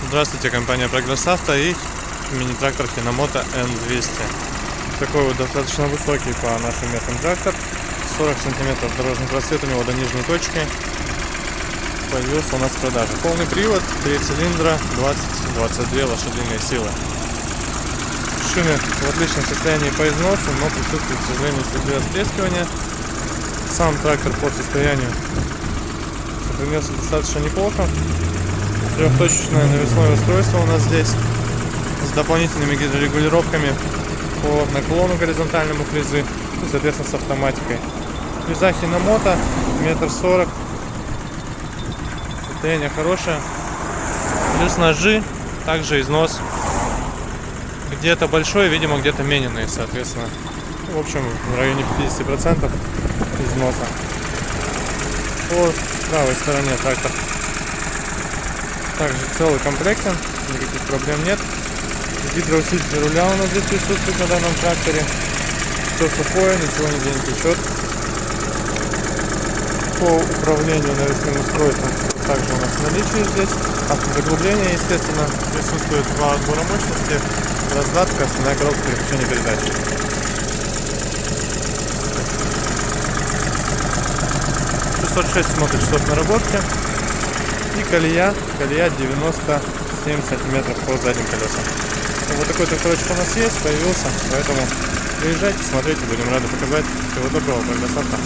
Здравствуйте, компания Прогресс Авто и мини-трактор Хиномото N200. Такой вот достаточно высокий по нашим меркам трактор. 40 сантиметров дорожный просвет у него до нижней точки. Появился у нас в продаже. Полный привод, 3 цилиндра, 20-22 лошадиные силы. Шины в отличном состоянии по износу, но присутствует, к сожалению, следы оттрескивания. Сам трактор по состоянию сохранился достаточно неплохо. Трехточечное навесное устройство у нас здесь с дополнительными гидрорегулировками по наклону горизонтальному фрезы и, соответственно, с автоматикой. Фреза Хиномото 1,40 м. Состояние хорошее. Плюс ножи, также износ где-то большой, видимо, где-то мененный, соответственно. В общем, в районе 50% износа. По правой стороне трактор также целый комплектен, никаких проблем нет. Гидроусилитель руля у нас здесь присутствует на данном тракторе. Все сухое, ничего нигде не течет. По управлению навесным устройством также у нас в наличии здесь. Автозаглубление, естественно, присутствует по отбору мощности, раздатка, основная коробка переключения передач. моточасов наработки. И колея 97 сантиметров по задним колесам. Вот такой тракторочек у нас есть, появился, поэтому приезжайте, смотрите, будем рады показать. Всего доброго, Прогресс Авто.